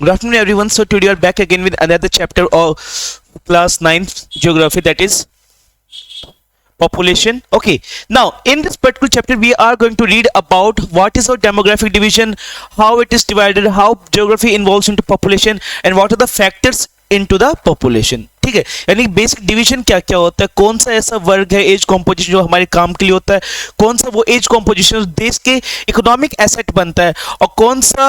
Good afternoon, everyone. So today we are back again with another chapter of class 9th geography, that is population. Okay, now in this particular chapter we are going to read about what is our demographic division, how it is divided, how geography involves into population, and what are the factors into the population. ठीक है, यानी basic division क्या क्या होता है, कौन सा ऐसा वर्ग है एज कॉम्पोजिशन जो हमारे काम के लिए होता है, कौन सा वो एज कॉम्पोजिशन देश के इकोनॉमिक एसेट बनता है, और कौन सा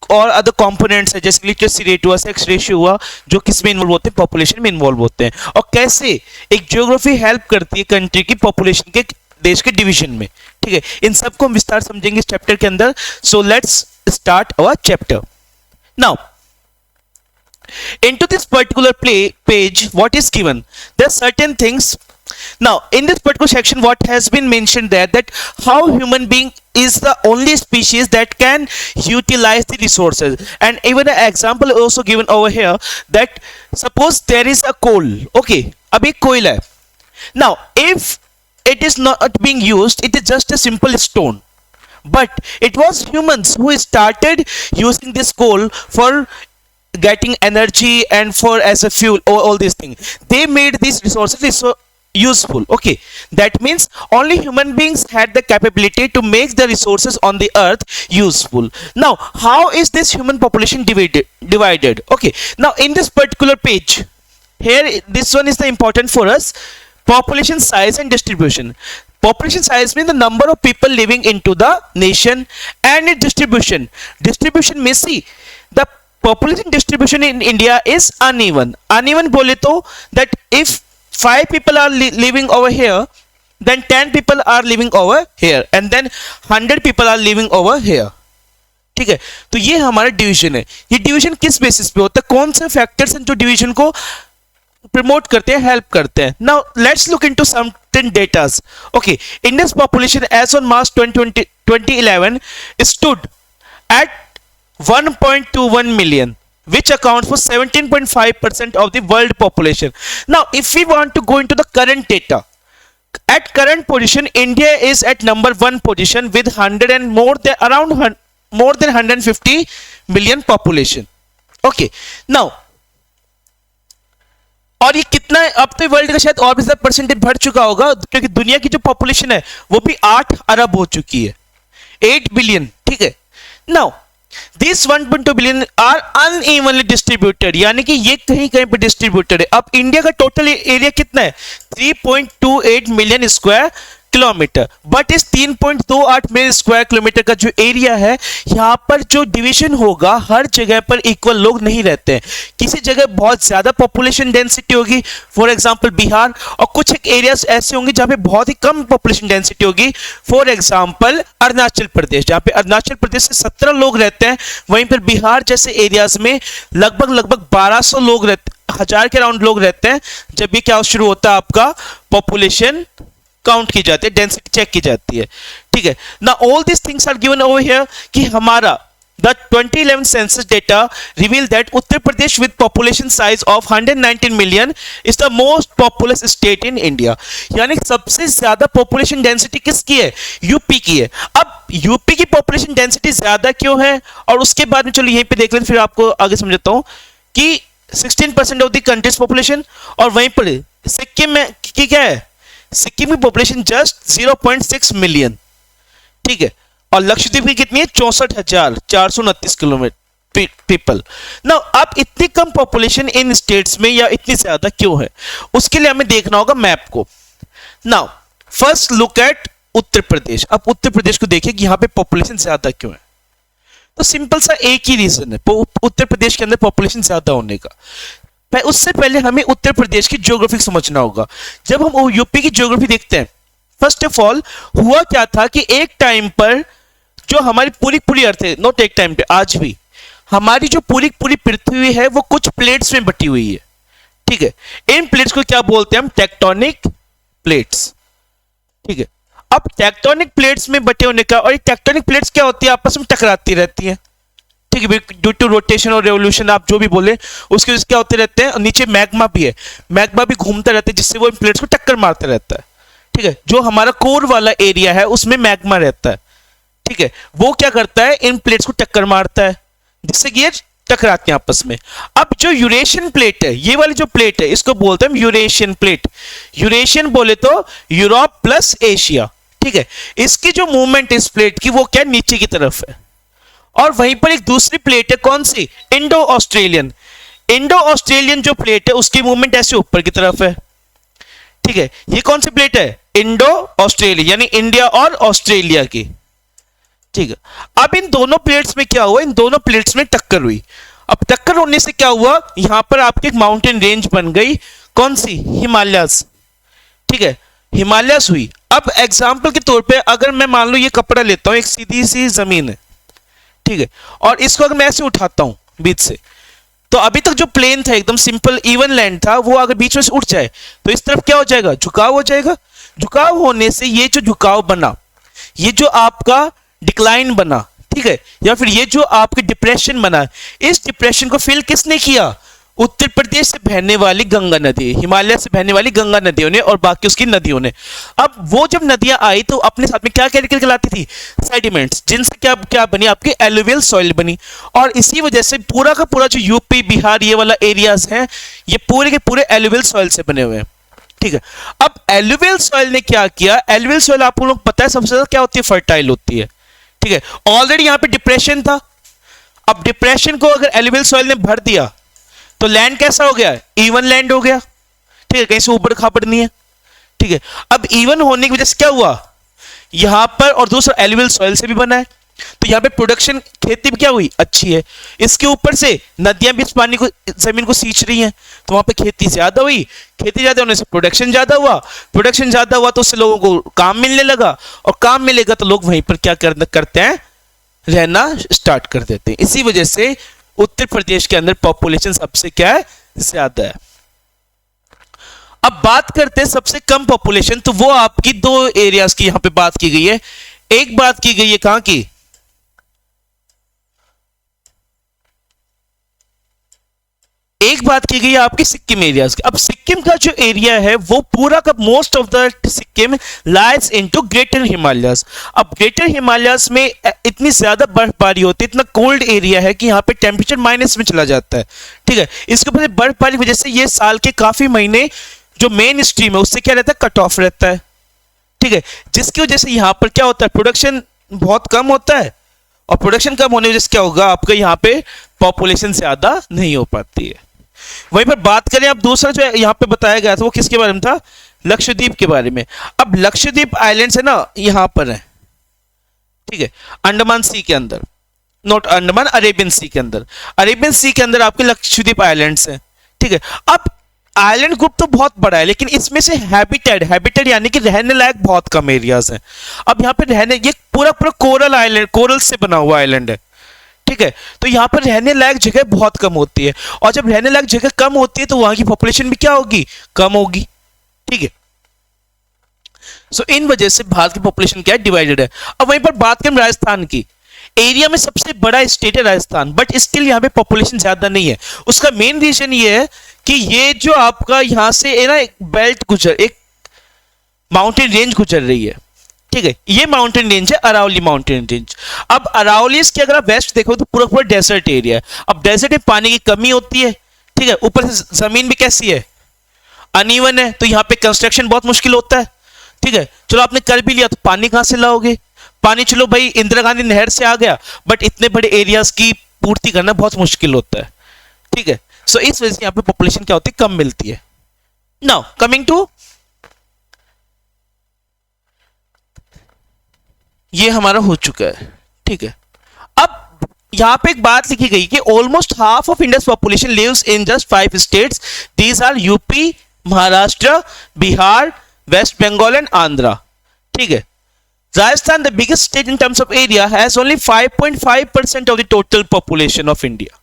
और अदर कंपोनेंट्स है जैसे लिटरेसी रेट हुआ, सेक्स रेशियो हुआ, जो किस में इन्वॉल्व होते हैं, पॉपुलेशन में इन्वॉल्व होते हैं, और कैसे एक ज्योग्राफी हेल्प करती है कंट्री की पॉपुलेशन के देश के डिवीजन में. ठीक है, इन सबको हम विस्तार समझेंगे इस चैप्टर के अंदर. So let's start our chapter. Now into this particular page, what is given, there are certain things. Now in this particular section what has been mentioned there, that how human being is the only species that can utilize the resources, and even an example also given over here, that suppose there is a coal. Okay, अब एक कोयला है. Now if it is not being used, it is just a simple stone, but it was humans who started using this coal for getting energy and for as a fuel, all these things. They made these resources so useful. Okay, that means only human beings had the capability to make the resources on the earth useful. Now how is this human population divided? Okay, now in this particular page here, this one is the important for us: population size and distribution. Population size means the number of people living into the nation, and its distribution means, see, the population distribution in India is uneven. Uneven बोले तो that if 5 people are living over here, then 10 people are living over here, and then 100 people are living over here. ठीक है, तो ये हमारा division है. ये division किस बेसिस पे होता है, कौन से फैक्टर्स हैं जो डिवीजन को प्रमोट करते हैं, हेल्प करते हैं. Now let's look into certain datas. Okay, Indians population as on March 2011 stood at 1.21 million, which accounts for 17.5% of the world population. Now if we want to go into the current data, at current position India is at number 1 position with 100 and more than 150 million population. Okay, now और ये कितना है, अब तो world का शायद और भी ज्यादा परसेंटेज बढ़ चुका होगा, क्योंकि दुनिया की जो पॉपुलेशन है वो भी 8 अरब हो चुकी है, 8 बिलियन. ठीक है, now These 1.2 billion are unevenly distributed, यानी कि ये कहीं कहीं पे डिस्ट्रीब्यूटेड है. अब इंडिया का टोटल एरिया कितना है, 3.28 मिलियन स्क्वायर किलोमीटर, बट इस 3.28 मिलियन स्क्वायर किलोमीटर का जो एरिया है, यहाँ पर जो डिवीजन होगा हर जगह पर इक्वल लोग नहीं रहते हैं. किसी जगह बहुत ज्यादा पॉपुलेशन डेंसिटी होगी, फॉर एग्जांपल बिहार, और कुछ एक एरियाज ऐसे होंगे जहाँ पे बहुत ही कम पॉपुलेशन डेंसिटी होगी, फॉर एग्जांपल अरुणाचल प्रदेश, जहाँ पे अरुणाचल प्रदेश से 17 लोग रहते हैं, वहीं पर बिहार जैसे एरियाज में लगभग 1200 लोग रहते, 1000 के अराउंड लोग रहते हैं. जब ये क्या शुरू होता है, आपका पॉपुलेशन काउंट की जाती है, डेंसिटी चेक की जाती है. ठीक है, ना all this things are given over here कि हमारा the 2011 census data reveal that Uttar Pradesh with population size of 119 million is the most populous state in India. यानी सबसे ज्यादा पॉपुलेशन डेंसिटी किसकी है, यूपी की है. अब यूपी की पॉपुलेशन डेंसिटी ज्यादा क्यों है, और उसके बाद में चलो यहीं पे देख लें, फिर आपको आगे समझाता हूं कि 16% ऑफ द कंट्रीज पॉपुलेशन, और वहीं पर सिक्किम में की क्या है, सिक्किम की पॉपुलेशन जस्ट 0.6 मिलियन. ठीक है, और लक्षद्वीप की कितनी है, 64,429 किलोमीटर पीपल. नाउ अब इतनी कम पॉपुलेशन इन स्टेट्स में या इतनी ज्यादा क्यों है, उसके लिए हमें देखना होगा मैप को. Now first look at Uttar Pradesh. अब उत्तर प्रदेश को देखिए कि यहाँ पे पॉपुलेशन ज्यादा क्यों है. तो सिंपल सा एक ही रीजन है उत्तर प्रदेश के अंदर पॉपुलेशन ज्यादा होने का. उससे पहले हमें उत्तर प्रदेश की ज्योग्राफी समझना होगा. जब हम यूपी की ज्योग्राफी देखते हैं, फर्स्ट ऑफ ऑल हुआ क्या था कि एक टाइम पर जो हमारी पूरी अर्थ है, नॉट एक टाइम पे, आज भी हमारी जो पूरी पृथ्वी है वो कुछ प्लेट्स में बटी हुई है. ठीक है, इन प्लेट्स को क्या बोलते हैं हम, टेक्टोनिक प्लेट्स. ठीक है, अब टेक्टोनिक प्लेट्स में बटे होने का, और ये टेक्टोनिक प्लेट्स क्या होती है, आपस में टकराती रहती है. ठीक है, ड्यू टू रोटेशन और रेवोल्यूशन आप जो भी बोले, उसके क्या होते रहते हैं, नीचे मैग्मा भी है, मैग्मा भी घूमता रहता है जिससे वो इन प्लेट्स को टक्कर मारता रहता है. ठीक है, जो हमारा कोर वाला एरिया है उसमें मैग्मा रहता है. ठीक है, वो क्या करता है, इन प्लेट्स को टक्कर मारता है जिससे कि ये टकराते हैं आपस में। अब जो यूरेशियन प्लेट है, ये वाली जो प्लेट है, इसको बोलते हैं यूरेशियन प्लेट। यूरेशियन बोले तो यूरोप प्लस एशिया, ठीक है। इसकी जो मूवमेंट इस प्लेट की वो क्या नीचे की तरफ है, और वहीं पर एक दूसरी प्लेट है, कौन सी, इंडो ऑस्ट्रेलियन। इंडो ऑस्ट्रेलियन जो प्लेट है उसकी मूवमेंट ऐसे ऊपर की तरफ है, ठीक है। ये कौन सी प्लेट है, इंडो ऑस्ट्रेलिया, यानी इंडिया और ऑस्ट्रेलिया की, ठीक है। अब इन दोनों प्लेट्स में क्या हुआ, इन दोनों प्लेट्स में टक्कर हुई। अब टक्कर होने से क्या हुआ, यहां पर आपकी एक माउंटेन रेंज बन गई, कौन सी, हिमालयस, ठीक है, हिमालयस हुई। अब एग्जाम्पल के तौर पे अगर मैं मान लो ये कपड़ा लेता हूं, एक सीधी सी जमीन है, ठीक है, और इसको अगर मैं ऐसे उठाता हूं बीच से, तो अभी तक जो प्लेन था एकदम सिंपल इवन लैंड था, वो अगर बीच में से उठ जाए तो इस तरफ क्या हो जाएगा, झुकाव हो जाएगा। झुकाव होने से ये जो झुकाव बना, ये जो आपका डिक्लाइन बना, ठीक है, या फिर ये जो आपके डिप्रेशन बना, इस डिप्रेशन को फिल किसने किया, उत्तर प्रदेश से बहने वाली गंगा नदी, हिमालय से बहने वाली गंगा नदियों ने और बाकी उसकी नदियों ने। अब वो जब नदियां आई तो अपने साथ में क्या क्या लाती थी, सेडिमेंट्स, जिनसे क्या क्या बनी, आपकी एलुवियल सॉइल बनी। और इसी वजह से पूरा का पूरा जो यूपी बिहार ये वाला एरियाज हैं, ये पूरे के पूरे एलुवियल सॉइल से बने हुए हैं, ठीक है। अब एलुवियल सॉइल ने क्या किया, एलुवियल सॉइल आपको लोग पता है सबसे ज्यादा क्या होती है, फर्टाइल होती है, ठीक है। ऑलरेडी यहां पे डिप्रेशन था, अब डिप्रेशन को अगर एलुवियल सॉइल ने भर दिया तो लैंड कैसा हो गया, इवन लैंड हो गया, ठीक है, कहीं से ऊबड़ खाबड़ नहीं है, ठीक है। अब इवन होने की वजह से क्या हुआ यहां पर, और दूसरा एलुवियल सॉइल से भी बना है, तो यहां पे प्रोडक्शन, खेती भी क्या हुई, अच्छी है। इसके ऊपर से नदियां भी इस पानी को, जमीन को सींच रही हैं, तो वहां पे खेती ज्यादा हुई, खेती ज्यादा होने से प्रोडक्शन ज्यादा हुआ, प्रोडक्शन ज्यादा हुआ तो उससे लोगों को काम मिलने लगा, और काम मिलेगा तो लोग वहीं पर क्या करते हैं, रहना स्टार्ट कर देते हैं। इसी वजह से उत्तर प्रदेश के अंदर पॉपुलेशन सबसे क्या है, ज्यादा है। अब बात करते हैं सबसे कम पॉपुलेशन, तो वो आपकी दो एरियाज की यहां पे बात की गई है। एक बात की गई है कहां की, एक बात की गई है आपकी सिक्किम एरियाज की। अब सिक्किम का जो एरिया है वो पूरा का most of the Sikkim lies into greater Himalayas. अब ग्रेटर हिमालयस में इतनी ज्यादा बर्फबारी होती है, इतना कोल्ड एरिया है कि यहाँ पे टेम्परेचर माइनस में चला जाता है, ठीक है। इसके ऊपर बर्फबारी की वजह से ये साल के काफी महीने जो मेन स्ट्रीम है उससे क्या रहता है, कट ऑफ रहता है, ठीक है। जिसकी वजह से यहाँ पर क्या होता है, प्रोडक्शन बहुत कम होता है, और प्रोडक्शन कम होने की वजह से क्या होगा, आपका यहाँ पे पॉपुलेशन ज्यादा नहीं हो पाती है। वहीं पर बात करें अब दूसरा जो यहां पे बताया गया था वो किसके बारे में था, लक्षद्वीप के बारे में। अब लक्षद्वीप आइलैंड्स है ना, यहां पर है, ठीक है, अंडमान सी के अंदर, नॉट अंडमान, अरेबियन सी के अंदर, अरेबियन सी के अंदर आपके लक्षद्वीप आइलैंड्स हैं, ठीक है। अब आइलैंड ग्रुप तो बहुत बड़ा है, लेकिन इसमें से हैबिटेट यानी कि रहने लायक बहुत कम एरियाज हैं। अब यहाँ पे रहने, ये पूरा पूरा कोरल आइलैंड, कोरल से बना हुआ आइलैंड है, ठीक है। तो यहां पर रहने लायक जगह बहुत कम होती है, और जब रहने लायक जगह कम होती है तो वहां की पॉपुलेशन भी क्या होगी, कम होगी, ठीक है। सो इन वजह से भारत की पॉपुलेशन क्या है, डिवाइडेड है। अब वहीं पर बात करें राजस्थान की, एरिया में सबसे बड़ा स्टेट है राजस्थान, बट स्टिल यहां पे पॉपुलेशन ज्यादा नहीं है। उसका मेन रीजन ये है कि ये जो आपका यहां से ना एक बेल्ट एक माउंटेन रेंज गुजर रही है, ठीक है। ये माउंटेन रेंज है अरावली माउंटेन रेंज। अब अरावली की अगर आप वेस्ट देखो तो पूरा पूरा डेजर्ट एरिया है। अब डेजर्ट में पानी की कमी होती है, ठीक है, ऊपर से जमीन भी कैसी है, अनइवन है, तो यहाँ पे कंस्ट्रक्शन बहुत मुश्किल होता है, ठीक है। चलो आपने कर भी लिया तो पानी कहां से लाओगे, पानी चलो भाई इंदिरा गांधी नहर से आ गया, बट इतने बड़े एरियाज की पूर्ति करना बहुत मुश्किल होता है, ठीक है। सो इस वजह से यहाँ पे पॉपुलेशन क्या होती है, कम मिलती है। नाउ कमिंग टू, ये हमारा हो चुका है, ठीक है। अब यहां पे एक बात लिखी गई कि almost half of India's population lives in just 5 states, these are UP, Maharashtra, Bihar, West Bengal and Andhra, ठीक है। Rajasthan, the biggest state in terms of area, has only 5.5% of the total population of India,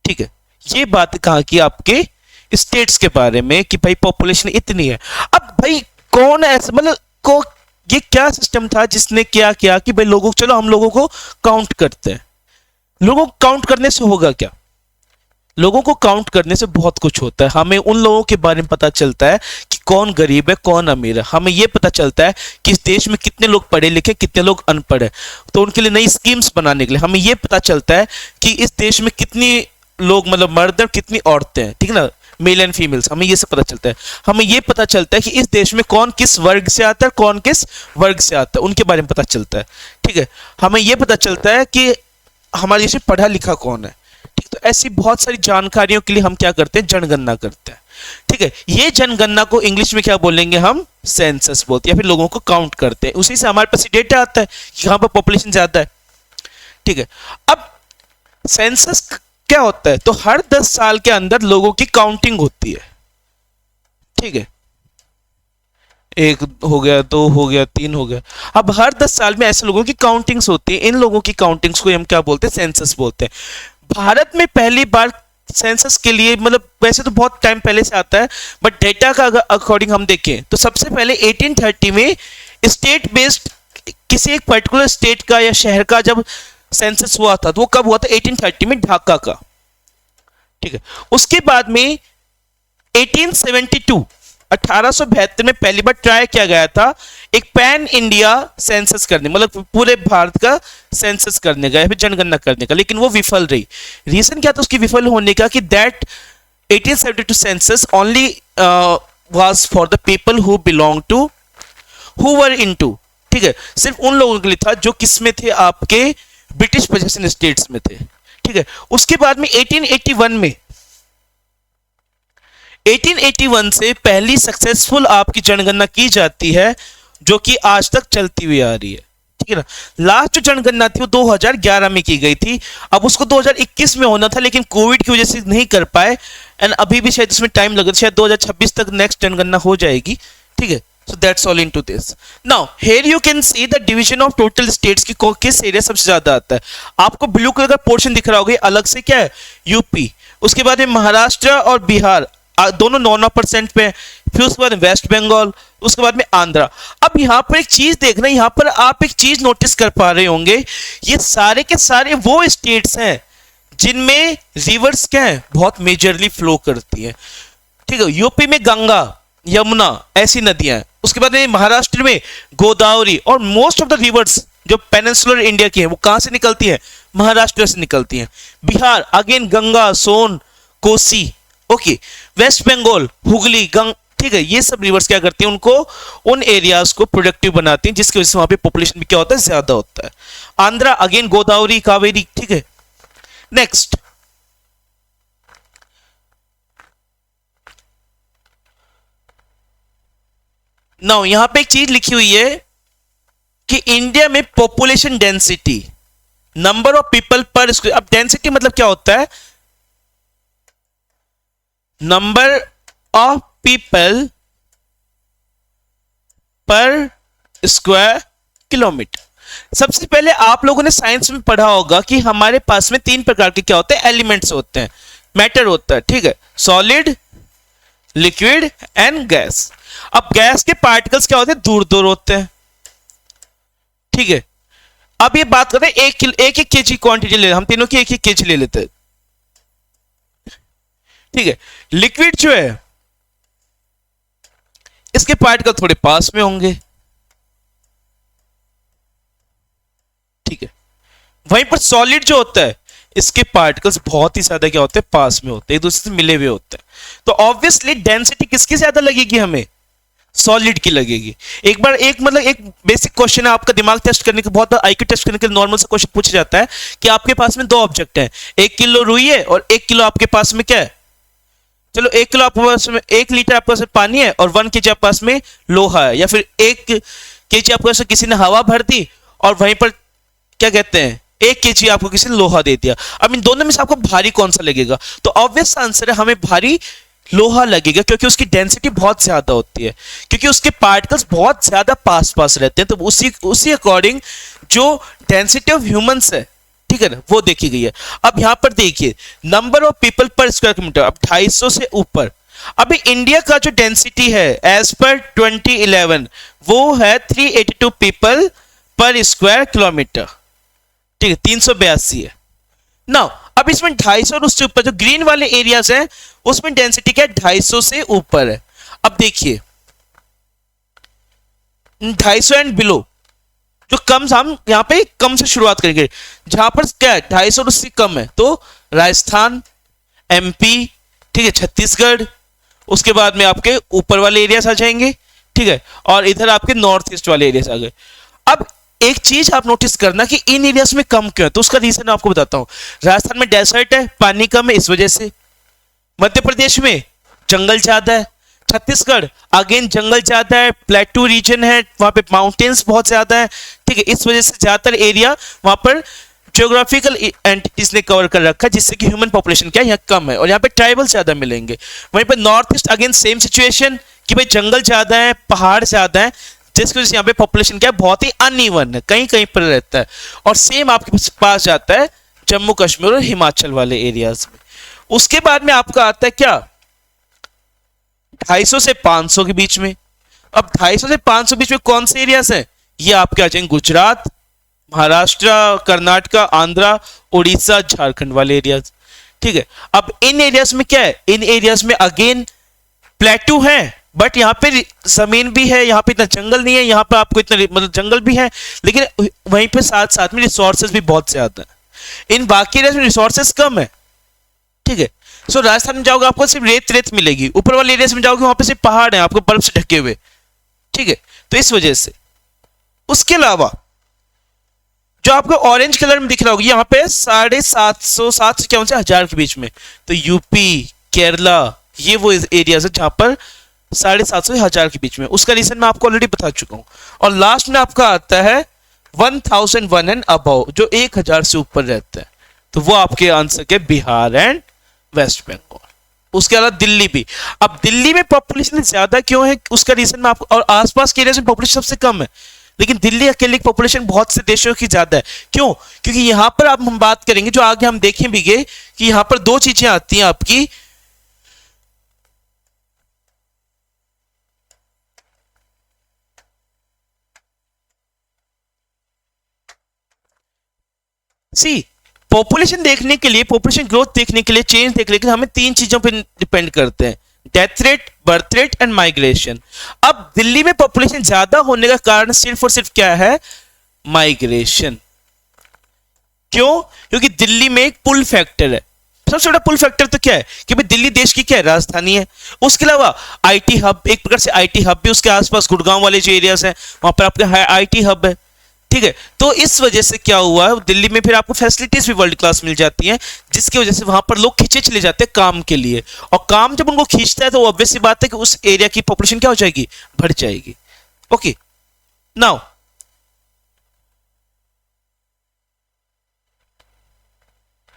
ठीक है। ये बात कहा कि आपके स्टेट्स के बारे में कि भाई पॉपुलेशन इतनी है। अब भाई कौन ऐसा, मतलब को ये क्या सिस्टम था जिसने क्या किया कि भाई लोगों, चलो हम लोगों को काउंट करते हैं, लोगों को काउंट करने से होगा क्या, लोगों को काउंट करने से बहुत कुछ होता है। हमें उन लोगों के बारे में पता चलता है कि कौन गरीब है कौन अमीर है। हमें यह पता चलता है कि इस देश में कितने लोग पढ़े लिखे कितने लोग अनपढ़ है, तो उनके लिए नई स्कीम्स बनाने के लिए हमें यह पता चलता है कि इस देश में कितनी लोग मतलब मर्द और कितनी औरतें हैं, ठीक है ना, मेल एंड फीमेल्स, हमें ये सब पता चलता है। हमें ये पता चलता है कि इस देश में कौन किस वर्ग से आता है कौन किस वर्ग से आता है, उनके बारे में पता चलता है, ठीक है। हमें ये पता चलता है कि हमारे देश में पढ़ा लिखा कौन है, ठीक। तो ऐसी बहुत सारी जानकारियों के लिए हम क्या करते हैं, जनगणना करते हैं, ठीक है। ये जनगणना को इंग्लिश में क्या बोलेंगे हम, सेंसस बोलते हैं, या फिर लोगों को काउंट करते हैं। उसी से हमारे पास डेटा आता है कि कहां पर पॉपुलेशन ज्यादा है, ठीक है। अब सेंसस क्या होता है, तो हर 10 साल के अंदर लोगों की काउंटिंग होती है, ठीक है। 1 हो गया, 2 हो गया, 3 हो गया। अब हर 10 साल में ऐसे लोगों की काउंटिंग्स होती है। इन लोगों की काउंटिंग्स को हम क्या बोलते हैं, सेंसस बोलते हैं। भारत में पहली बार सेंसस के लिए, मतलब वैसे तो बहुत टाइम पहले से आता है, बट डेटा का अगर अकॉर्डिंग हम देखें तो सबसे पहले 1830 में स्टेट बेस्ड किसी एक पर्टिकुलर स्टेट का या शहर का जब सेंसस हुआ था, तो वो कब हुआ था, 1830 में, ढाका का, ठीक है। उसके बाद में 1872 1872 में पहली बार ट्राई किया गया था एक पैन इंडिया सेंसस करने, मतलब पूरे भारत का सेंसस करने का या फिर जनगणना करने का, लेकिन वो विफल रही। रीजन क्या था उसकी विफल होने का, कि that 1872 census only was for the people who belong to, who were into, ठीक है, सिर्फ उन लोगों के लिए था जो किसमें थे, आपके ब्रिटिश पोजेशन स्टेट्स में थे, ठीक है। उसके बाद में 1881 से पहली सक्सेसफुल आपकी जनगणना की जाती है, जो कि आज तक चलती हुई आ रही है, ठीक है ना। लास्ट जो जनगणना थी वो 2011 में की गई थी। अब उसको 2021 में होना था, लेकिन कोविड की वजह से नहीं कर पाए, एंड अभी भी शायद इसमें टाइम लग रहा है, शायद 2026 तक नेक्स्ट जनगणना हो जाएगी, ठीक है। So that's all into this. Now here you can see the division of total states की किस एरिया सबसे ज्यादा आता है। आपको ब्लू कलर का पोर्शन दिख रहा होगा, अलग से क्या है, यूपी। उसके बाद में महाराष्ट्र और बिहार दोनों 9% पे, फिर उसके बाद वेस्ट बंगाल, उसके बाद में आंध्रा। अब यहाँ पर एक चीज देखना, यहाँ पर आप एक चीज नोटिस कर पा रहे होंगे, ये सारे के सारे वो स्टेट्स हैं जिनमें रिवर्स क्या है, बहुत मेजरली फ्लो करती है, ठीक है। यूपी में गंगा यमुना ऐसी नदियां हैं। उसके बाद में महाराष्ट्र में गोदावरी, और मोस्ट ऑफ द रिवर्स जो पेनिनसुलर इंडिया की है वो कहां से निकलती है, महाराष्ट्र से निकलती हैं। Bihar again Ganga Son Kosi, okay. Waste Bengal Hooghly गंग, ठीक है। ये सब रिवर्स क्या करती हैं, उनको उन एरियाज को प्रोडक्टिव बनाती हैं, जिसकी वजह से वहां पे पॉपुलेशन भी क्या होता है, ज्यादा होता है। आंध्रा अगेन गोदावरी कावेरी, ठीक है। नेक्स्ट नाउ यहां पे एक चीज लिखी हुई है कि इंडिया में population density, number of people पर स्क्वायर। अब डेंसिटी मतलब क्या होता है, नंबर ऑफ पीपल पर स्क्वायर किलोमीटर। सबसे पहले आप लोगों ने साइंस में पढ़ा होगा कि हमारे पास में 3 प्रकार के क्या होते हैं, एलिमेंट्स होते हैं, मैटर होता है, ठीक है, सॉलिड लिक्विड एंड गैस। अब गैस के पार्टिकल्स क्या होते हैं, दूर दूर होते हैं, ठीक है। अब ये बात करते हैं एक केजी क्वांटिटी ले, हम तीनों की एक केजी ले लेते हैं, ठीक है। लिक्विड जो है इसके पार्टिकल थोड़े पास में होंगे, ठीक है। वहीं पर सॉलिड जो होता है इसके पार्टिकल्स बहुत ही ज्यादा क्या होते हैं, पास में होते हैं, एक दूसरे से मिले हुए होते हैं। तो ऑब्वियसली डेंसिटी किसकी ज्यादा लगेगी, हमें सॉलिड की लगेगी। एक बार एक मतलब एक बेसिक क्वेश्चन है आपका, दिमाग टेस्ट करने के, बहुत आईक्यू टेस्ट करने के लिए नॉर्मल सा क्वेश्चन पूछा जाता है कि आपके पास में 2 ऑब्जेक्ट हैं, 1 किलो रुई है और 1 किलो आपके पास में क्या है, चलो 1 किलो आपके पास में 1 लीटर आपके पास में पानी है और 1 केजी आपके पास में लोहा है, या फिर 1 केजी आपके पास में किसी ने हवा भर दी और वहीं पर क्या कहते हैं 1 केजी आपको किसी ने लोहा दे दिया। अब इन दोनों में से आपको भारी कौन सा लगेगा, तो ऑब्वियस आंसर है हमें भारी लोहा लगेगा, क्योंकि उसकी डेंसिटी बहुत ज्यादा होती है, क्योंकि उसके पार्टिकल्स बहुत ज्यादा पास पास रहते हैं। तो उसी अकॉर्डिंग जो डेंसिटी ऑफ ह्यूमंस है, ठीक है ना, वो देखी गई है। अब यहां पर देखिए नंबर ऑफ पीपल पर स्क्वायर किलोमीटर, अब 250 से ऊपर। अभी इंडिया का जो डेंसिटी है एज पर 2011 वो है 382 पीपल पर स्क्वायर किलोमीटर, ठीक है, 382 है। नाउ अब अब इसमें 250 और उससे ऊपर जो ग्रीन वाले एरियाज हैं उसमें डेंसिटी क्या है, 250 से ऊपर है। अब देखिए 250 एंड बिलो, जो कम, हम यहाँ पे कम से शुरुआत करेंगे, जहां पर क्या है 250 और उससे कम है, तो राजस्थान, एमपी, ठीक है, छत्तीसगढ़, उसके बाद में आपके ऊपर वाले एरियाज आ जाएंगे, ठीक है, और इधर आपके नॉर्थ ईस्ट वाले एरियाज आ गए। अब एक चीज आप नोटिस करना कि इन एरियाज में कम क्यों है, तो उसका रीजन आपको बताता हूं। राजस्थान में डेजर्ट है, पानी कम है, इस वजह से। मध्य प्रदेश में जंगल ज्यादा है, छत्तीसगढ़ अगेन जंगल ज्यादा है, प्लेटू रीजन है, वहां पे माउंटेन्स बहुत ज्यादा है, ठीक है, इस वजह से ज्यादातर एरिया वहां पर ज्योग्राफिकल एंटिटीज ने कवर कर रखा है, जिससे कि ह्यूमन पॉपुलेशन क्या है यहाँ कम है, और यहाँ पे ट्राइबल ज्यादा मिलेंगे। वहीं पर north east again same situation कि भाई जंगल ज्यादा है, पहाड़ ज्यादा है, जिसकी वजह से यहाँ पे पॉपुलेशन क्या है बहुत ही अनइवन है, कहीं कहीं पर रहता है। और सेम आपके पास जाता है जम्मू कश्मीर और हिमाचल वाले एरियाज में। उसके बाद में आपका आता है क्या 250 से 500 के बीच में। अब 250 से 500 बीच में कौन से एरियाज हैं, ये आपके आ जाएंगे गुजरात, महाराष्ट्र, कर्नाटका, आंध्रा, उड़ीसा, झारखंड वाले एरियाज, ठीक है। अब इन एरियाज में क्या है, इन एरियाज में अगेन प्लेटू है, बट यहाँ पे जमीन भी है, यहाँ पे इतना जंगल नहीं है, यहाँ पे आपको इतना मतलब जंगल भी है, लेकिन वहीं पे साथ साथ में रिसोर्सेज भी बहुत ज्यादा है। इन बाकी एरियाज में रिसोर्सेज कम है, ठीक है। सो राजस्थान में जाओगे आपको सिर्फ रेत रेत मिलेगी, ऊपर वाले एरियाज में जाओगे वहां पे सिर्फ पहाड़ है आपको बर्फ से ढके हुए, ठीक है, तो इस वजह से। उसके अलावा जो आपको ऑरेंज कलर में दिख रहा होगा यहाँ पे 750 7 से 1000 के बीच में, तो यूपी, केरला, ये वो एरियाज है जहां पर 750 से 1000 के बीच में। उसका रीजन मैं आपको ऑलरेडी बता चुका हूं। और लास्ट में आपका आता है 1001 एंड अबव, जो 1000 से ऊपर रहता है, तो वो आपके आंसर के बिहार एंड वेस्ट बंगाल। उसके अलावा दिल्ली भी। अब दिल्ली में पॉपुलेशन ज्यादा क्यों है, उसका रीजन मैं आपको, और आसपास के एरिया में पॉपुलेशन सबसे कम है, लेकिन दिल्ली अकेले की पॉपुलेशन बहुत से देशों की ज्यादा है। क्यों? क्योंकि यहां पर अब हम बात करेंगे, जो आगे हम देखें भी गए, कि यहां पर दो चीजें आती हैं आपकी, सी पॉपुलेशन देखने के लिए, पॉपुलेशन ग्रोथ देखने के लिए, चेंज देखने के लिए हमें तीन चीजों पर डिपेंड करते हैं, death rate, birth rate and migration. अब दिल्ली में पॉपुलेशन ज्यादा होने का कारण सिर्फ और सिर्फ क्या है, माइग्रेशन। क्यों? क्योंकि दिल्ली में एक पुल फैक्टर है। सबसे बड़ा पुल फैक्टर तो क्या है कि भाई दिल्ली देश की क्या है, राजधानी है। उसके अलावा आईटी हब, एक प्रकार से आईटी हब भी उसके आसपास गुड़गांव वाले जो एरियाज हैं वहां पर आपका आईटी हब है, ठीक है। तो इस वजह से क्या हुआ है, दिल्ली में फिर आपको फैसिलिटीज भी वर्ल्ड क्लास मिल जाती हैं, जिसकी वजह से वहां पर लोग खींचे चले जाते हैं काम के लिए, और काम जब उनको खींचता है तो ऑब्वियस सी बात है कि उस एरिया की पॉपुलेशन क्या हो जाएगी, बढ़ जाएगी। Okay, now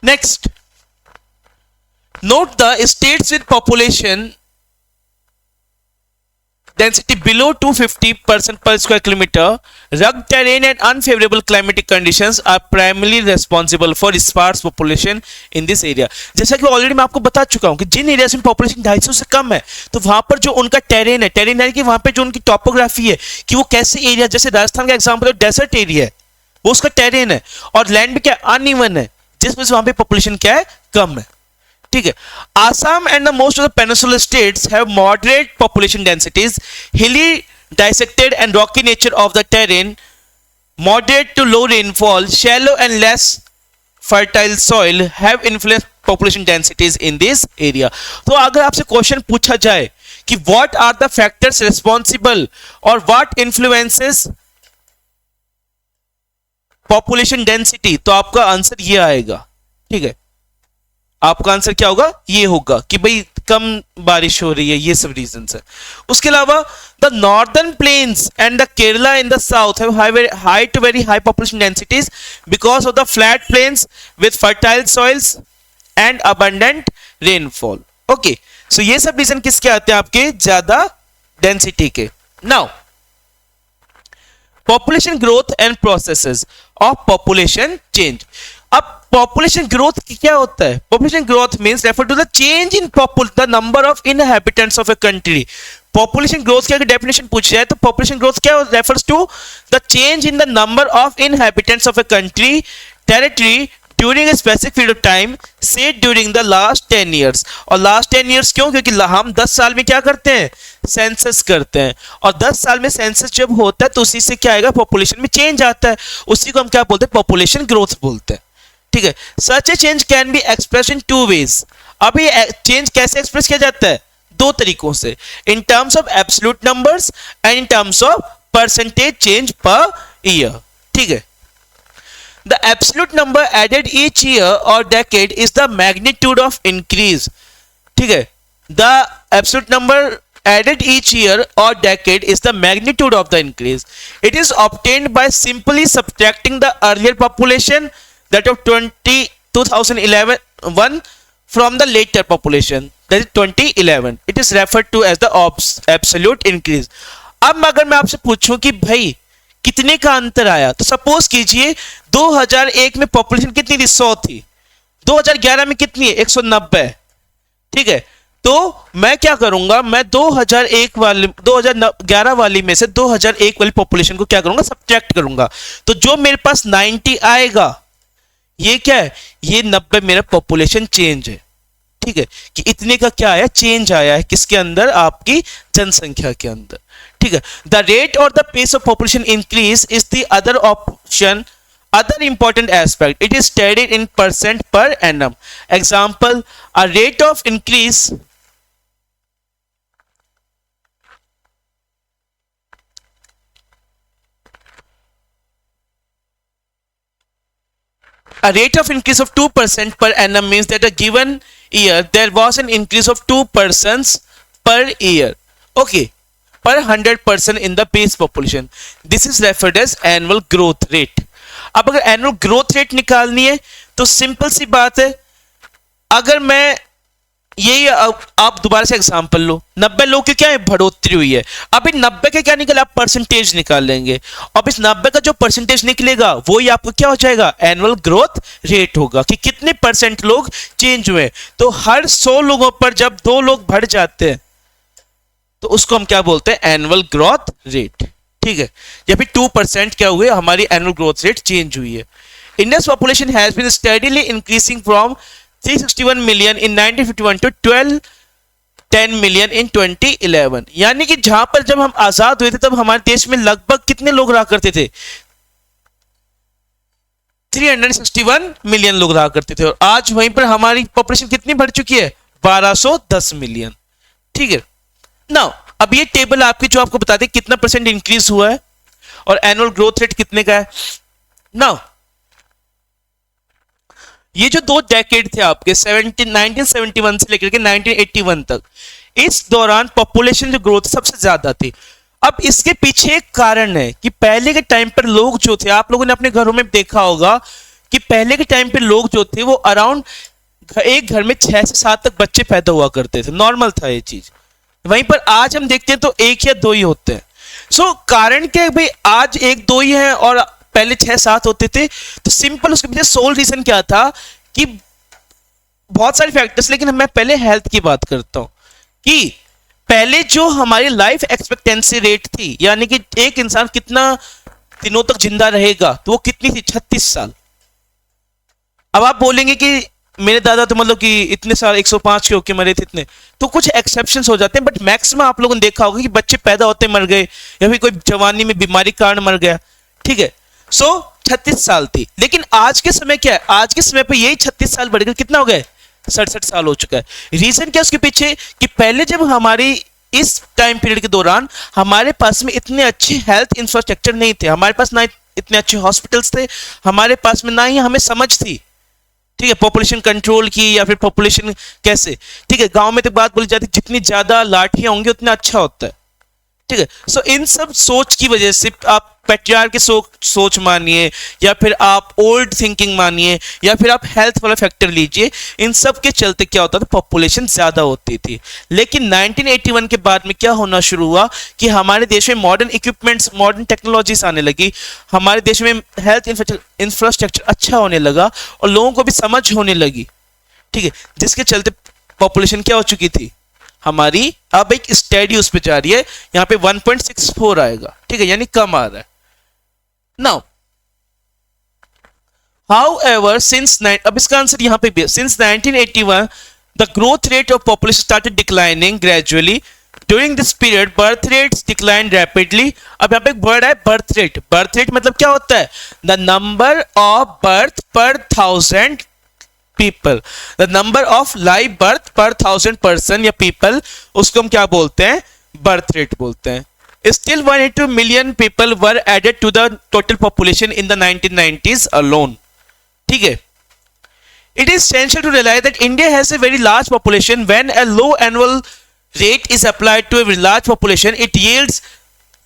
next, note the states with population density below 250% per square kilometer, rugged terrain and unfavorable climatic conditions are primarily responsible for sparse population in this area। जैसा कि ऑलरेडी मैं आपको बता चुका हूं कि जिन एरियाज में पॉपुलेशन 250 से कम है, तो वहां पर जो उनका टेरेन है, टेरेन यानी कि वहां पर जो उनकी टॉपोग्राफी है कि वो कैसे एरिया, जैसे राजस्थान का एग्जांपल है डेजर्ट एरिया है, वो उसका टेरेन है, और लैंड भी क्या अनइवन है, जिस वजह से वहां पे पॉपुलेशन क्या है, कम है, ठीक है। Assam and the most of the peninsular states have moderate population densities, hilly, dissected and rocky nature of the terrain, moderate to low rainfall, shallow and less fertile soil have influenced population densities in this area। तो अगर आपसे question पूछा जाए कि what are the factors responsible or what influences population density, तो आपका answer ये आएगा, ठीक है। आपका आंसर क्या होगा, ये होगा कि भाई कम बारिश हो रही है, ये सब रीजंस है। उसके अलावा the northern plains and the Kerala in the south have high to very high population densities because of the flat plains with fertile soils and abundant rainfall. Okay, so ये सब रीजन किसके आते हैं, आपके ज्यादा डेंसिटी के। Now population growth and processes of population change. अब population growth क्या होता है, population growth means refer to the change in the number of inhabitants of a country. Population growth की अगर डेफिनेशन पूछी जाए तो पॉपुलेशन ग्रोथ क्या refers to the change in the number of inhabitants of a country, territory during a specific period of time से during the last 10 years. और last 10 years क्यों? क्योंकि हम 10 साल में क्या करते हैं? सेंसस करते हैं, और 10 साल में सेंसस जब होता है तो उसी से क्या आएगा? पॉपुलेशन में चेंज आता है, उसी को हम क्या बोलते हैं? पॉपुलेशन ग्रोथ बोलते हैं। ठीक है, such a change can be express in two ways. अब ये चेंज कैसे एक्सप्रेस किया जाता है? दो तरीकों से, इन terms of absolute numbers and in terms of percentage change per year. ठीक है, the absolute number added each year or decade is the magnitude of increase। ठीक है, the absolute number added each year or decade is the magnitude of the increase। it is obtained by simply subtracting the earlier population that of 2011 from the later population that is 2011। it is referred to as the absolute increase। अब अगर मैं आपसे पूछूं कि भाई कितने का अंतर आया, तो सपोज कीजिए 2001 में पॉपुलेशन कितनी थी? 100 थी। 2011 में कितनी है? 190। ठीक है, तो मैं क्या करूंगा? मैं 2011 वाली में से 2001 वाली पॉपुलेशन को क्या करूंगा? सब्ट्रैक्ट करूंगा। तो जो मेरे पास 90 आएगा, ये क्या है? ये 90 मेरा पॉपुलेशन चेंज है। ठीक है, कि इतने का क्या आया? चेंज आया है। किसके अंदर? आपकी जनसंख्या के अंदर। ठीक है, द रेट और the pace of population increase is the other option, other important aspect। it is studied in percent per annum। example, a rate of increase a rate of increase of 2% per annum means that a given year there was an increase of 2% per year, okay, per 100% in the base population। this is referred as annual growth rate। अब अगर annual growth rate निकालनी है तो simple सी बात है, अगर मैं यही आप दोबारा से एग्जांपल लो, 90 लोग की क्या है? बढ़ोतरी हुई है। अब इन 90 के क्या निकला? आप परसेंटेज निकाल लेंगे, और इस 90 का जो परसेंटेज निकलेगा वही आपको क्या हो जाएगा? एनुअल ग्रोथ रेट होगा, कि कितने परसेंट लोग चेंज हुए। तो हर 100 लोगों पर जब 2 लोग बढ़ जाते हैं तो उसको हम क्या बोलते हैं? Annual growth rate. ठीक है, या फिर 2% क्या हुए? हमारी एनुअल ग्रोथ रेट चेंज हुई है। Indians population has been steadily increasing from 361 million in 1951 to 1210 million in 2011। यानी कि जहां पर जब हम आजाद हुए थे तब हमारे देश में लगभग कितने लोग रहा करते थे? 361 मिलियन लोग रहा करते थे, और आज वहीं पर हमारी पॉपुलेशन कितनी बढ़ चुकी है? 1210 मिलियन। ठीक है, नाउ अब ये टेबल आपकी जो आपको बता दे कितना परसेंट इंक्रीज हुआ है और एनुअल ग्रोथ रेट कितने का है। नाउ ये जो 2 डेकेड थे आपके 1971 से लेकर के 1981 तक, इस दौरान पॉपुलेशन जो ग्रोथ सबसे ज्यादा थी। अब इसके पीछे एक कारण है कि पहले के टाइम पर लोग जो थे, आप लोगों ने अपने घरों में देखा होगा कि पहले के टाइम पे लोग जो थे वो अराउंड एक घर में 6 से 7 तक बच्चे पैदा हुआ करते थे, नॉर्मल था ये चीज। वहीं पर आज हम देखते हैं तो 1 या 2 ही होते हैं। सो कारण क्या है भाई? आज 1-2 ही हैं और पहले 6-7 होते थे। तो सिंपल उसके पीछे सोल रीजन क्या था कि बहुत सारे फैक्टर्स, लेकिन मैं पहले हेल्थ की बात करता हूं कि पहले जो हमारी लाइफ एक्सपेक्टेंसी रेट थी, यानी कि एक इंसान कितना दिनों तक जिंदा रहेगा, तो वो कितनी थी? 36 साल। अब आप बोलेंगे कि मेरे दादा तो मतलब कि इतने साल 105 के होके मरे थे इतने, तो कुछ एक्सेप्शंस हो जाते हैं, बट मैक्सिमम आप लोगों ने देखा होगा कि बच्चे पैदा होते मर गए या फिर कोई जवानी में बीमारी के कारण मर गया। ठीक है, सो 36 साल थी। लेकिन आज के समय क्या है? आज के समय पे यही 36 साल बढ़कर कितना हो गए? 67 साल हो चुका है। रीजन क्या उसके पीछे? कि पहले जब हमारी इस टाइम पीरियड के दौरान हमारे पास में इतने अच्छे हेल्थ इंफ्रास्ट्रक्चर नहीं थे, हमारे पास ना इतने अच्छे हॉस्पिटल्स थे, हमारे पास में ना ही हमें समझ थी, ठीक है, पॉपुलेशन कंट्रोल की या फिर पॉपुलेशन कैसे। ठीक है, गांव में तो बात बोली जाती है जितनी ज्यादा लाठियां होंगी उतना अच्छा होता है। ठीक है, सो इन सब सोच की वजह से आप पैट्रियार्क की सोच मानिए या फिर आप ओल्ड थिंकिंग मानिए या फिर आप हेल्थ वाला फैक्टर लीजिए, इन सब के चलते क्या होता था? पॉपुलेशन ज्यादा होती थी। लेकिन 1981 के बाद में क्या होना शुरू हुआ कि हमारे देश में मॉडर्न इक्विपमेंट्स, मॉडर्न टेक्नोलॉजीज आने लगी, हमारे देश में हेल्थ इंफ्रास्ट्रक्चर अच्छा होने लगा और लोगों को भी समझ होने लगी। ठीक है, जिसके चलते पॉपुलेशन क्या हो चुकी थी हमारी, अब एक स्टेडी उस पे जा रही है, यहां पे 1.64 आएगा। ठीक है, यानी कम आ रहा है। नाउ However, अब इसका आंसर यहाँ पे भी since 1981 the growth rate of population started declining gradually. During this period birth rates declined rapidly. अब यहाँ पे एक वर्ड है birth rate. Birth rate मतलब क्या होता है? The number of birth per thousand people. The number of live birth per thousand person या people, उसको हम क्या बोलते हैं? Birth rate बोलते हैं. Still 182 million people were added to the total population in the 1990s alone. ठीक है. It is essential to realize that India has a very large population. When a low annual rate is applied to a very large population, it yields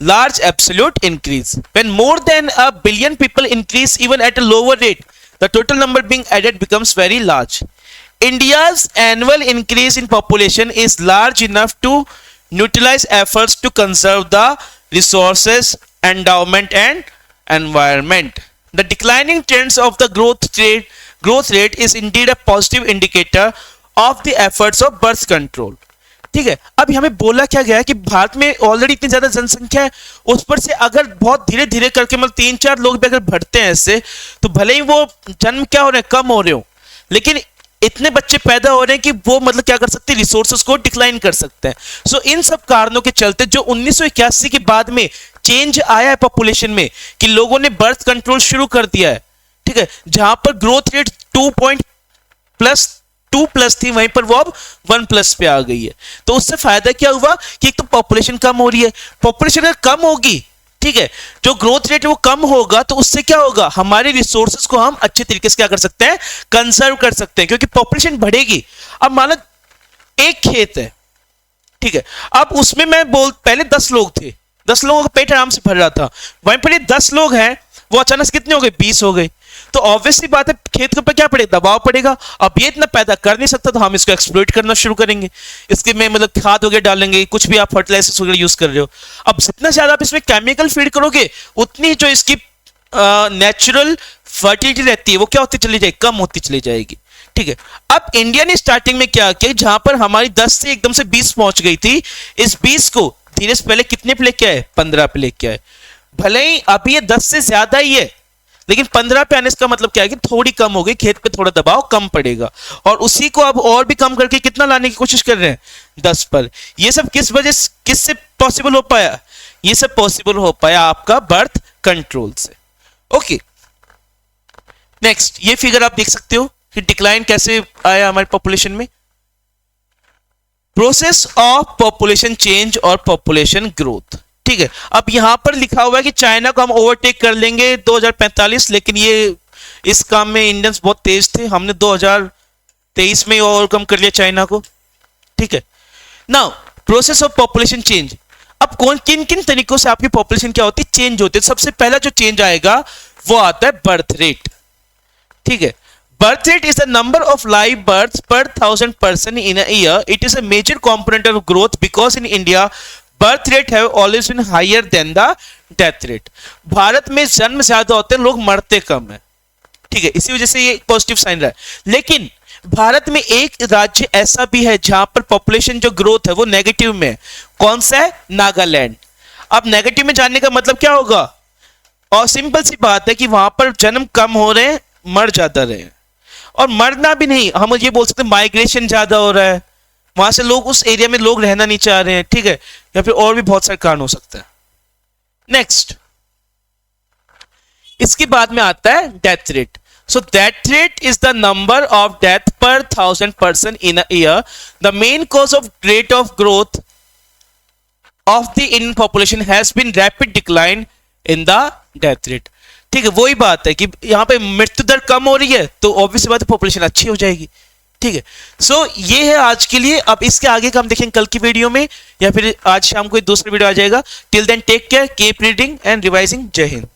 large absolute increase. When more than a billion people increase even at a lower rate, the total number being added becomes very large. India's annual increase in population is large enough to utilize efforts to conserve the resources, endowment and environment. The declining trends of the growth rate is indeed a positive indicator of the efforts of birth control. ठीक है. अब हमें बोला क्या गया है कि भारत में ऑलरेडी इतनी ज्यादा जनसंख्या है, उस पर से अगर बहुत धीरे धीरे करके मतलब 3-4 लोग भी अगर बढ़ते हैं ऐसे, तो भले ही वो जन्म क्या हो रहे हैं, कम हो रहे हो, लेकिन इतने बच्चे पैदा हो रहे हैं कि वो मतलब क्या कर सकते हैं, रिसोर्सेज को डिक्लाइन कर सकते हैं. सो इन सब कारणों के चलते जो 1981 के बाद में चेंज आया है पॉपुलेशन में कि लोगों ने बर्थ कंट्रोल शुरू कर दिया है. ठीक है. जहां पर ग्रोथ रेट 2+ थी, वहीं पर वो अब 1+ पे आ गई है. तो उससे फायदा क्या हुआ कि एक तो पॉपुलेशन कम हो रही है. पॉपुलेशन अगर कम होगी, ठीक है, जो ग्रोथ रेट वो कम होगा, तो उससे क्या होगा, हमारे रिसोर्सेज को हम अच्छे तरीके से क्या कर सकते हैं, कंजर्व कर सकते हैं, क्योंकि पॉपुलेशन बढ़ेगी. अब मान लो एक खेत है, ठीक है, अब उसमें पहले 10 लोग थे, 10 लोगों का पेट आराम से भर रहा था, वहीं पर ये 10 लोग हैं, वो अचानक से कितने हो गए, 20 हो गए. तो ऑब्वियसली बात है खेत के ऊपर क्या पड़ेगा, दबाव पड़ेगा. अब ये इतना पैदा कर नहीं सकता, तो हम इसको एक्सप्लॉइट करना शुरू करेंगे. इसके में मतलब खाद वगैरह डालेंगे, कुछ भी आप फर्टिलाइजर्स वगैरह यूज कर रहे हो. अब जितना ज्यादा आप इसमें केमिकल फीड करोगे, उतनी जो इसकी नेचुरल फर्टिलिटी रहती है वो क्या होती चली जाएगी, कम होती चली जाएगी. ठीक है. अब इंडिया ने स्टार्टिंग में क्या किया, जहां पर हमारी 10 से एकदम से 20 पहुंच गई थी, इस 20 को धीरे से पहले कितने पे लेके आए, 15 पे लेके आए. भले ही अभी ये 10 से ज्यादा ही है, लेकिन 15 पे आने का मतलब क्या है कि थोड़ी कम हो गई, खेत पे थोड़ा दबाव कम पड़ेगा, और उसी को अब और भी कम करके कितना लाने की कोशिश कर रहे हैं, 10 पर. ये सब किस वजह से, किससे पॉसिबल हो पाया, ये सब पॉसिबल हो पाया आपका बर्थ कंट्रोल से. ओके. नेक्स्ट, ये फिगर आप देख सकते हो कि डिक्लाइन कैसे आया हमारे पॉपुलेशन में. प्रोसेस ऑफ पॉपुलेशन चेंज और पॉपुलेशन ग्रोथ. ठीक है. अब यहां पर लिखा हुआ है कि चाइना को हम ओवरटेक कर लेंगे 2045, लेकिन ये इस काम में इंडियंस बहुत तेज थे, हमने 2023 में ओवरकम कर लिया चाइना को. ठीक है. Now process of population change. अब किन किन तरीकों से आपकी पॉपुलेशन क्या होती है, चेंज होती है. सबसे पहला जो चेंज आएगा वो आता है बर्थ रेट. ठीक है. Birth rate is the number of live births per 1,000 person in a year. It is a major component of growth because in India, birth rate have always been higher than the death rate. Bharat में जन्म ज्यादा होते हैं, लोग मरते कम है. ठीक है. इसी वजह से ये पॉजिटिव साइन रहा है. लेकिन भारत में एक राज्य ऐसा भी है जहां पर पॉपुलेशन जो ग्रोथ है वो नेगेटिव में है. कौन सा है, नागालैंड. अब नेगेटिव में जानने का मतलब क्या होगा, और सिंपल सी बात है कि वहां पर जन्म कम हो रहे हैं, मर ज्यादा रहे हैं. और मरना भी नहीं, हम ये बोल सकते हैं माइग्रेशन ज्यादा हो रहा है, वहां से लोग उस एरिया में लोग रहना नहीं चाह रहे हैं. ठीक है. या फिर और भी बहुत सारे कारण हो सकते हैं. नेक्स्ट, इसके बाद में आता है death rate. So death rate is the number of death per 1,000 person in a year. The main cause of rate of growth of the Indian population has been rapid decline in the death rate. ठीक है. वही बात है कि यहाँ पे मृत्यु दर कम हो रही है, तो ऑब्वियसली बात है पॉपुलेशन अच्छी हो जाएगी. ठीक है. सो ये है आज के लिए. अब इसके आगे का हम देखेंगे कल की वीडियो में, या फिर आज शाम को एक दूसरा वीडियो आ जाएगा. Till then take care, keep reading and revising. जय हिंद.